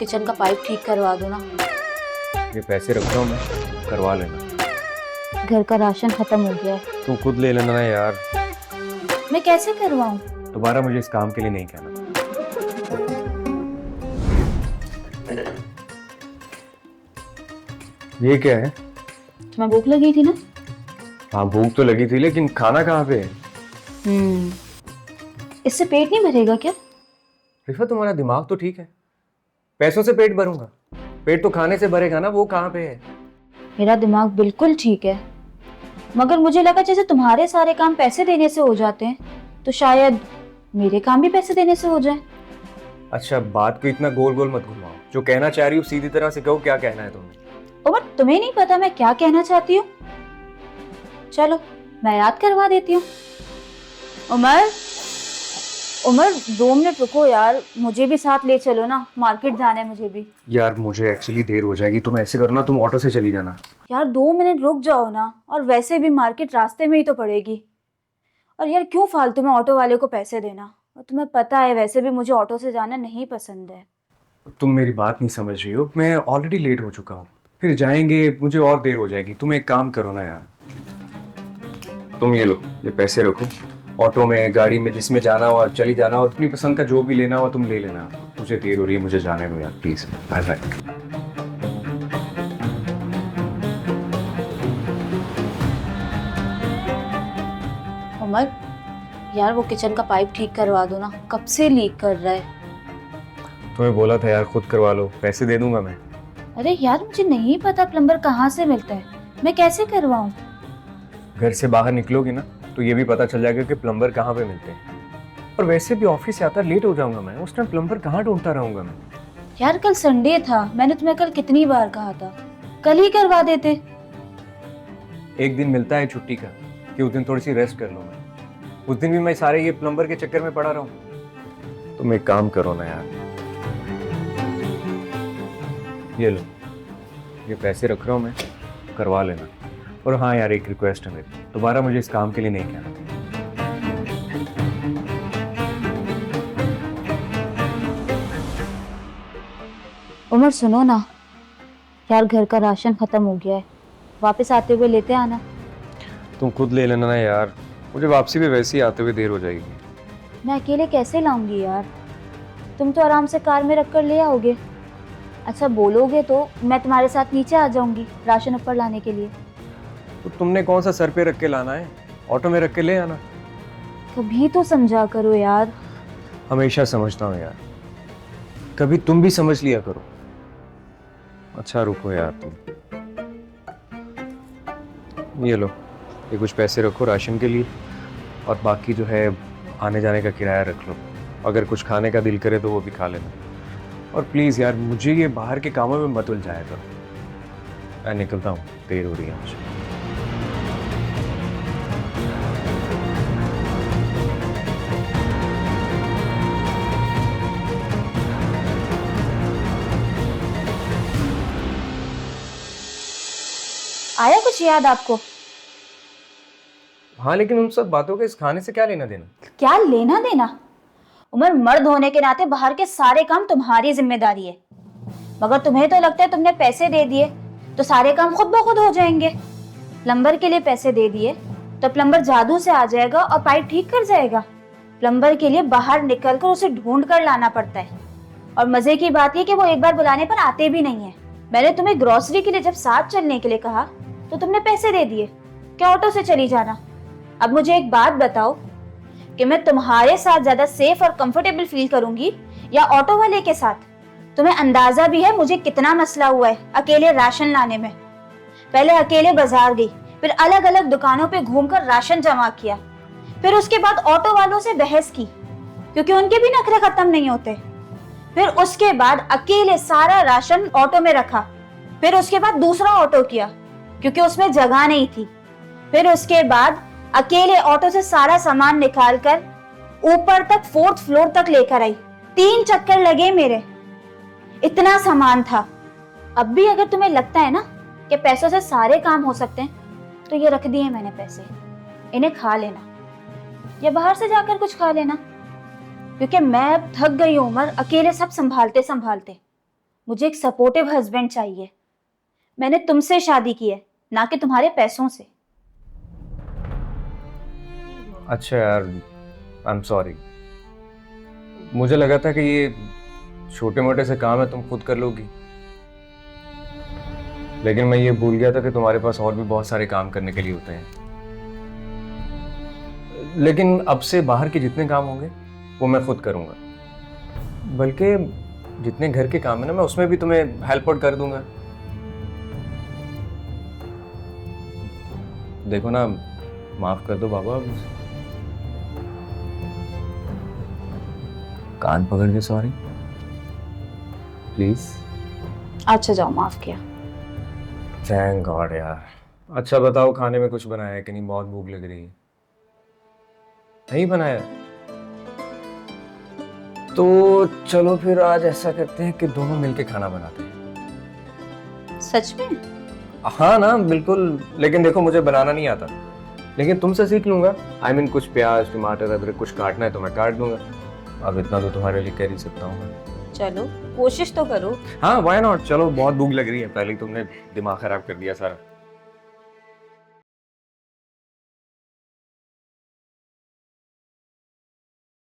Kitchen का pipe ठीक करवा दो ना। ये पैसे रख रहा हूँ मैं, करवा लेना। घर का राशन खत्म हो गया है। तुम खुद ले लेना ना यार, मैं कैसे करवाऊँ? दोबारा मुझे इस काम के लिए नहीं कहना। ये क्या है? तुम्हें भूख लगी थी ना? हाँ भूख तो लगी थी, लेकिन खाना कहाँ पे है? इससे पेट नहीं भरेगा क्या? रिफा तुम्हारा दिमाग तो ठीक है, पैसों से पेट भरूंगा? पेट तो खाने से भरेगा ना, वो कहाँ पे है? मेरा दिमाग बिल्कुल ठीक है, मगर मुझे लगा जैसे तुम्हारे सारे काम पैसे देने से हो जाते हैं, तो शायद मेरे काम भी पैसे देने से हो जाए। अच्छा, बात को इतना गोल गोल मत घुमाओ। जो कहना चाह रही हो सीधी तरह से कहो, क्या कहना है तुम्हें? उमर, तुम्हें नहीं पता मैं क्या कहना चाहती हूँ? चलो मैं याद करवा देती हूँ। उमर, उमर 2 मिनट रुको यार, मुझे भी साथ ले चलो ना, मार्केट जाना है मुझे भी। यार मुझे एक्चुअली देर हो जाएगी, तुम ऐसे करो ना, तुम ऑटो से चली जाना। यार 2 मिनट रुक जाओ ना, और वैसे भी मार्केट रास्ते में ही तो पड़ेगी। और यार क्यों फालतू में ऑटो वाले को पैसे देना, और तुम्हें पता है वैसे भी मुझे ऑटो से जाना नहीं पसंद है। तुम मेरी बात नहीं समझ रही हो, मैं ऑलरेडी लेट हो चुका हूँ, फिर जाएंगे, मुझे और देर हो जाएगी। तुम एक काम करो ना यार, तुम ये लो, ये पैसे रखो, ऑटो में, गाड़ी में, जिसमें जाना हो चली जाना, और अपनी पसंद का जो भी लेना हो तुम ले लेना। मुझे देर हो रही है, मुझे जाने दो यार प्लीज। Bye bye. उमर, यार वो किचन का पाइप ठीक करवा दो ना, कब से लीक कर रहा है। तुम्हें बोला था यार, खुद करवा लो, पैसे दे दूंगा मैं। अरे यार मुझे नहीं पता प्लम्बर कहाँ से मिलता है, मैं कैसे करवाऊँ? घर से बाहर निकलोगी ना तो ये भी पता चल जाएगा कि प्लम्बर कहाँ पे मिलते हैं। और वैसे भी ऑफिस से आता लेट हो जाऊंगा मैं, उस टाइम प्लम्बर कहाँ ढूंढता रहूंगा मैं? यार कल संडे था, मैंने तुम्हें कल कितनी बार कहा था, कल ही करवा देते। एक दिन मिलता है छुट्टी का कि उस दिन थोड़ी सी रेस्ट कर लूँ मैं, उस दिन भी मैं सारे ये प्लम्बर के चक्कर में पड़ा रहूँ? तुम एक काम करो ना यार, ये लो, ये पैसे रख रहा हूँ मैं, करवा लेना। और हाँ यार, एक रिक्वेस्ट है मेरी, दोबारा मुझे इस काम के लिए नहीं कहना। उमर सुनो ना यार, घर का राशन खत्म हो गया है, वापस आते हुए लेते आना। तुम खुद ले लेना ना यार, मुझे वापसी भी वैसे ही आते हुए देर हो जाएगी। मैं अकेले कैसे लाऊंगी यार, तुम तो आराम से कार में रखकर ले आओगे। अच्छा बोलोगे तो मैं तुम्हारे साथ नीचे आ जाऊंगी राशन ऊपर लाने के लिए। तो तुमने कौन सा सर पे रख के लाना है, ऑटो में रख के ले आना। कभी तो समझा करो यार। हमेशा समझता हूँ यार, कभी तुम भी समझ लिया करो। अच्छा रुको यार, तुम ये लो, ये कुछ पैसे रखो राशन के लिए, और बाकी जो है आने जाने का किराया रख लो। अगर कुछ खाने का दिल करे तो वो भी खा लेना। और प्लीज़ यार, मुझे ये बाहर के कामों में मत उलझाया करो। मैं निकलता हूँ, देर हो रही है मुझे। आया कुछ याद आपको? हाँ, लेकिन उन सब बातों के इस खाने से क्या लेना देना? क्या लेना देना? उमर, मर्द होने के नाते बाहर के सारे काम तुम्हारी जिम्मेदारी है, मगर तुम्हें तो लगता है तुमने पैसे दे दिए तो सारे काम खुद ब खुद हो जाएंगे। प्लम्बर के लिए पैसे दे दिए तो प्लम्बर जादू से आ जाएगा और पाइप ठीक कर जाएगा। प्लम्बर के लिए बाहर निकलकर उसे ढूंढ कर लाना पड़ता है, और मजे की बात यह कि वो एक बार बुलाने पर आते भी नहीं है। मैंने तुम्हें ग्रोसरी के लिए जब साथ चलने के लिए कहा तो तुमने पैसे दे दिए, क्या ऑटो से चली जाना। अब मुझे एक बात बताओ कि मैं तुम्हारे साथ ज्यादा सेफ और कंफर्टेबल फील करूंगी या ऑटो वाले के साथ? तुम्हें अंदाजा भी है मुझे कितना मसला हुआ है अकेले राशन लाने में। पहले अकेले बाजार गई, फिर अलग अलग दुकानों पे घूमकर राशन जमा किया, फिर उसके बाद ऑटो वालों से बहस की क्योंकि उनके भी नखरे खत्म नहीं होते। फिर उसके बाद अकेले सारा राशन ऑटो में रखा, फिर उसके बाद दूसरा ऑटो किया क्योंकि उसमें जगह नहीं थी। फिर उसके बाद अकेले ऑटो से सारा सामान निकालकर ऊपर तक 4th फ्लोर तक लेकर आई। 3 चक्कर लगे मेरे, इतना सामान था। अब भी अगर तुम्हें लगता है ना कि पैसों से सारे काम हो सकते हैं तो ये रख दिए मैंने पैसे, इन्हें खा लेना या बाहर से जाकर कुछ खा लेना, क्योंकि मैं अब थक गई हूं उमर, अकेले सब संभालते संभालते। मुझे एक सपोर्टिव हस्बैंड चाहिए। मैंने तुमसे शादी की है, ना कि तुम्हारे पैसों से। अच्छा यार, आई एम सॉरी। मुझे लगा था कि ये छोटे मोटे से काम है, तुम खुद कर लोगी। लेकिन मैं ये भूल गया था कि तुम्हारे पास और भी बहुत सारे काम करने के लिए होते हैं। लेकिन अब से बाहर के जितने काम होंगे वो मैं खुद करूंगा। बल्कि जितने घर के काम है ना, मैं उसमें भी तुम्हें हेल्प आउट कर दूंगा। देखो ना, माफ कर दो बाबा। कान पकड़ के सॉरी प्लीज। अच्छा जाओ, माफ किया। थैंक गॉड यार। अच्छा बताओ, खाने में कुछ बनाया है कि नहीं? बहुत भूख लग रही है। नहीं बनाया? तो चलो फिर आज ऐसा करते हैं कि दोनों मिलके खाना बनाते हैं। सच में? हाँ ना, बिल्कुल। लेकिन देखो, मुझे बनाना नहीं आता, लेकिन तुमसे सीख लूंगा। आई मीन कुछ प्याज टमाटर अदरक कुछ काटना है तो मैं काट दूंगा। अब इतना तो तुम्हारे लिए कर ही सकता हूँ मैं। चलो कोशिश तो करो। हाँ, व्हाई नॉट। चलो, बहुत भूख लग रही है। पहले ही तुमने दिमाग खराब कर दिया सारा।